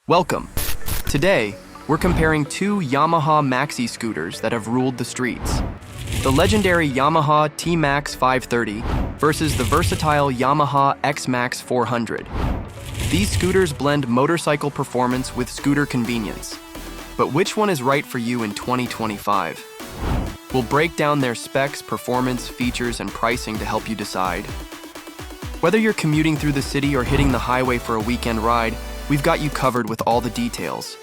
Welcome. Today, we're comparing two Yamaha Maxi-Scooters that have ruled the streets. The legendary Yamaha TMAX 530 versus the versatile Yamaha XMAX 400. These scooters blend motorcycle performance with scooter convenience. But which one is right for you in 2025? We'll break down their specs, performance, features, and pricing to help you decide. Whether you're commuting through the city or hitting the highway for a weekend ride, we've got you covered with all the details.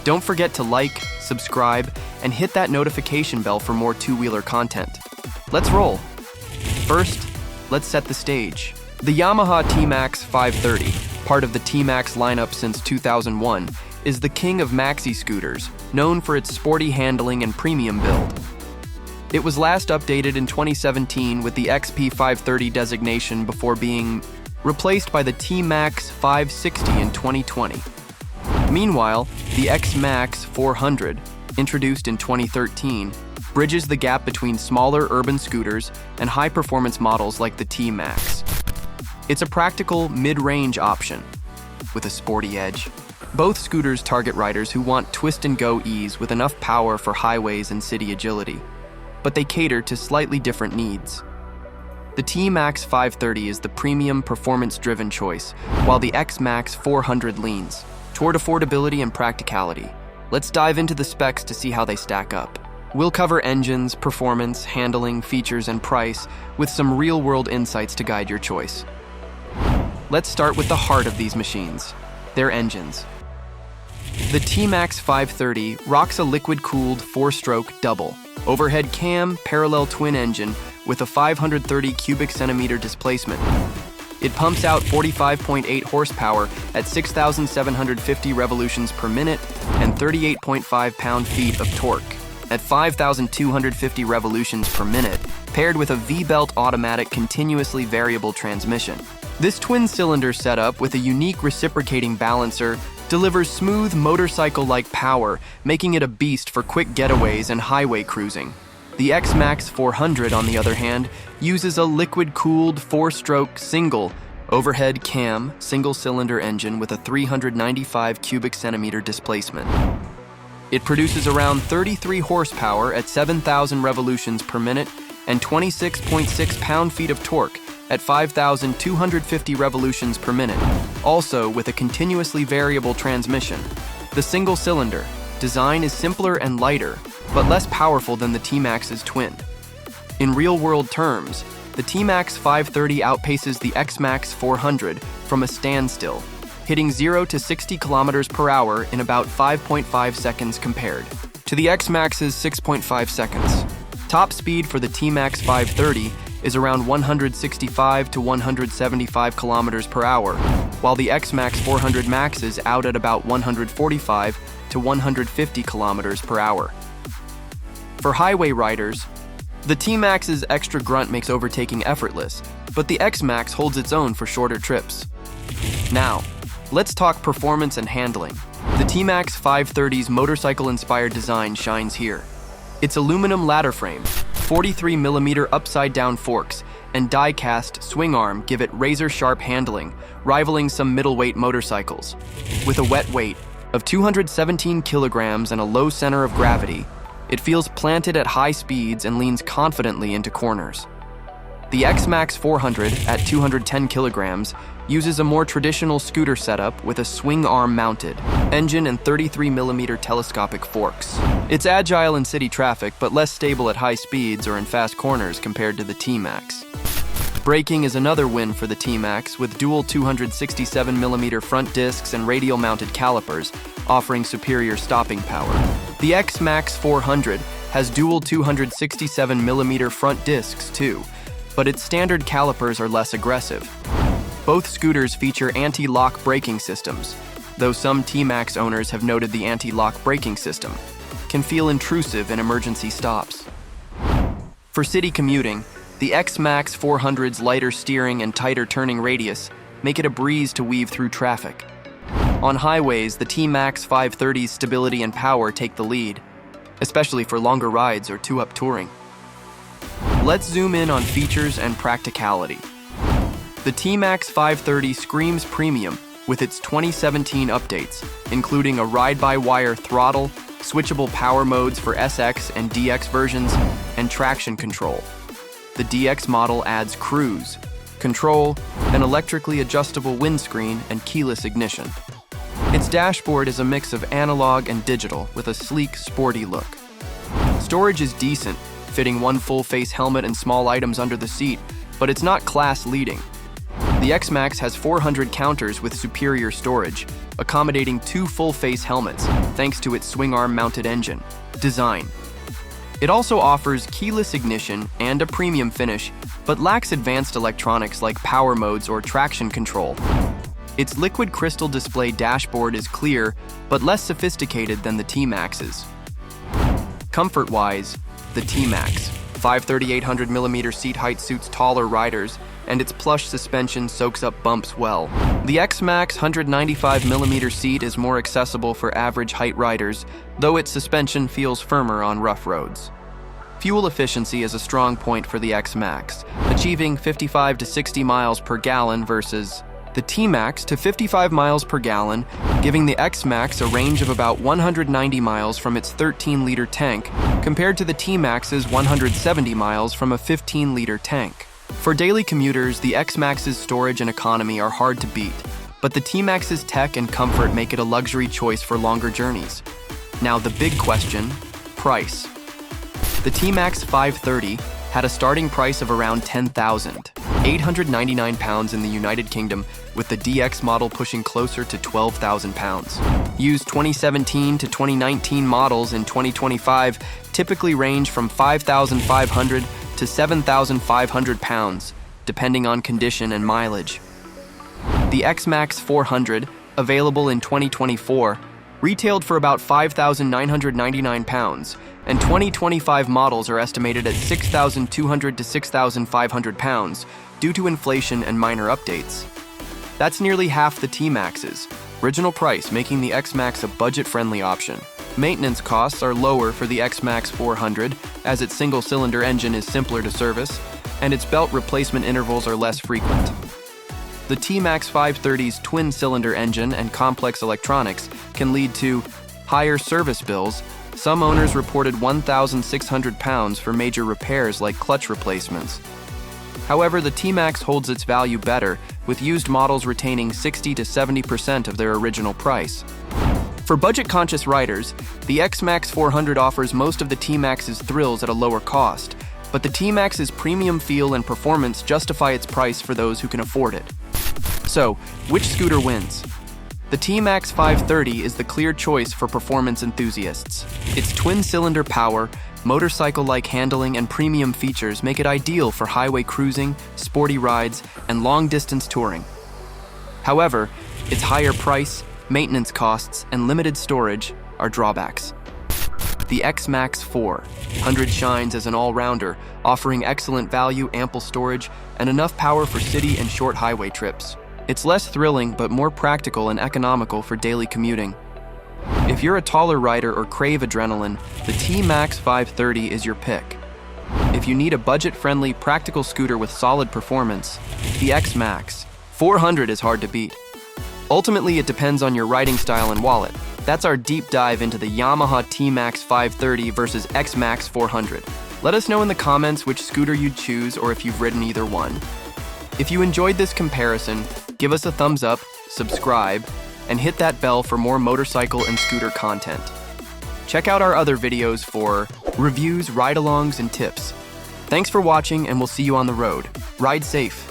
Don't forget to like, subscribe, and hit that notification bell for more two-wheeler content. Let's roll. First, let's set the stage. The Yamaha TMAX 530, part of the TMAX lineup since 2001, is the king of maxi scooters, known for its sporty handling and premium build. It was last updated in 2017 with the XP 530 designation before being replaced by the TMAX 560 in 2020. Meanwhile, the XMAX 400, introduced in 2013, bridges the gap between smaller urban scooters and high-performance models like the TMAX. It's a practical mid-range option with a sporty edge. Both scooters target riders who want twist-and-go ease with enough power for highways and city agility, but they cater to slightly different needs. The TMAX 530 is the premium, performance-driven choice, while the XMAX 400 leans toward affordability and practicality. Let's dive into the specs to see how they stack up. We'll cover engines, performance, handling, features, and price with some real-world insights to guide your choice. Let's start with the heart of these machines, their engines. The TMAX 530 rocks a liquid-cooled 4-stroke double overhead cam parallel twin engine with a 530 cubic centimeter displacement. It pumps out 45.8 horsepower at 6,750 revolutions per minute and 38.5 pound-feet of torque at 5,250 revolutions per minute, paired with a V-belt automatic continuously variable transmission. This twin-cylinder setup with a unique reciprocating balancer delivers smooth motorcycle-like power, making it a beast for quick getaways and highway cruising. The XMAX 400, on the other hand, uses a liquid-cooled 4-stroke single overhead cam single-cylinder engine with a 395 cubic centimeter displacement. It produces around 33 horsepower at 7,000 revolutions per minute and 26.6 pound-feet of torque at 5,250 revolutions per minute, also with a continuously variable transmission. The single-cylinder design is simpler and lighter, but less powerful than the TMAX's twin. In real-world terms, the TMAX 530 outpaces the XMAX 400 from a standstill, hitting 0 to 60 kilometers per hour in about 5.5 seconds compared to the XMAX's 6.5 seconds. Top speed for the TMAX 530 is around 165 to 175 kilometers per hour, while the XMAX 400 maxes out at about 145 to 150 kilometers per hour. For highway riders, the TMAX's extra grunt makes overtaking effortless, but the XMAX holds its own for shorter trips. Now, let's talk performance and handling. The TMAX 530's motorcycle-inspired design shines here. Its aluminum ladder frame, 43mm upside-down forks, and die-cast swing arm give it razor-sharp handling, rivaling some middleweight motorcycles. With a wet weight of 217 kilograms and a low center of gravity, it feels planted at high speeds and leans confidently into corners. The XMAX 400, at 210 kilograms, uses a more traditional scooter setup with a swing arm mounted engine and 33mm telescopic forks. It's agile in city traffic, but less stable at high speeds or in fast corners compared to the TMAX. Braking is another win for the TMAX, with dual 267mm front discs and radial mounted calipers, offering superior stopping power. The XMAX 400 has dual 267mm front discs too, but its standard calipers are less aggressive. Both scooters feature anti-lock braking systems, though some TMAX owners have noted the anti-lock braking system can feel intrusive in emergency stops. For city commuting, the XMAX 400's lighter steering and tighter turning radius make it a breeze to weave through traffic. On highways, the TMAX 530's stability and power take the lead, especially for longer rides or two-up touring. Let's zoom in on features and practicality. The TMAX 530 screams premium with its 2017 updates, including a ride-by-wire throttle, switchable power modes for SX and DX versions, and traction control. The DX model adds cruise, control, an electrically adjustable windscreen, and keyless ignition. Its dashboard is a mix of analog and digital with a sleek, sporty look. Storage is decent, fitting one full-face helmet and small items under the seat, but it's not class-leading. The XMAX has 400 counters with superior storage, accommodating 2 full-face helmets thanks to its swing-arm-mounted engine. Design. It also offers keyless ignition and a premium finish, but lacks advanced electronics like power modes or traction control. Its liquid crystal display dashboard is clear, but less sophisticated than the TMAX's. Comfort-wise, the TMAX 538mm seat height suits taller riders, and its plush suspension soaks up bumps well. The XMAX 195mm seat is more accessible for average height riders, though its suspension feels firmer on rough roads. Fuel efficiency is a strong point for the XMAX, achieving 55 to 60 miles per gallon versus the TMAX to 55 miles per gallon, giving the XMAX a range of about 190 miles from its 13-liter tank, compared to the TMAX's 170 miles from a 15-liter tank. For daily commuters, the XMAX's storage and economy are hard to beat, but the TMAX's tech and comfort make it a luxury choice for longer journeys. Now the big question, price. The TMAX 530 had a starting price of around £10,899 in the United Kingdom, with the DX model pushing closer to £12,000. Used 2017 to 2019 models in 2025 typically range from £5,500 to £7,500, depending on condition and mileage. The XMAX 400, available in 2024, retailed for about £5,999, and 2025 models are estimated at £6,200 to £6,500 due to inflation and minor updates. That's nearly half the TMAX's original price, making the XMAX a budget-friendly option. Maintenance costs are lower for the XMAX 400, as its single-cylinder engine is simpler to service, and its belt replacement intervals are less frequent. The TMAX 530's twin-cylinder engine and complex electronics can lead to higher service bills. Some owners reported £1,600 for major repairs like clutch replacements. However, the TMAX holds its value better, with used models retaining 60 to 70% of their original price. For budget-conscious riders, the XMAX 400 offers most of the TMAX's thrills at a lower cost, but the TMAX's premium feel and performance justify its price for those who can afford it. So, which scooter wins? The TMAX 530 is the clear choice for performance enthusiasts. Its twin-cylinder power, motorcycle-like handling, and premium features make it ideal for highway cruising, sporty rides, and long-distance touring. However, its higher price, maintenance costs, and limited storage are drawbacks. The XMAX 400 shines as an all-rounder, offering excellent value, ample storage, and enough power for city and short highway trips. It's less thrilling but more practical and economical for daily commuting. If you're a taller rider or crave adrenaline, the TMAX 530 is your pick. If you need a budget-friendly, practical scooter with solid performance, the XMAX 400 is hard to beat. Ultimately, it depends on your riding style and wallet. That's our deep dive into the Yamaha TMAX 530 versus XMAX 400. Let us know in the comments which scooter you'd choose or if you've ridden either one. If you enjoyed this comparison, give us a thumbs up, subscribe, and hit that bell for more motorcycle and scooter content. Check out our other videos for reviews, ride-alongs, and tips. Thanks for watching, and we'll see you on the road. Ride safe.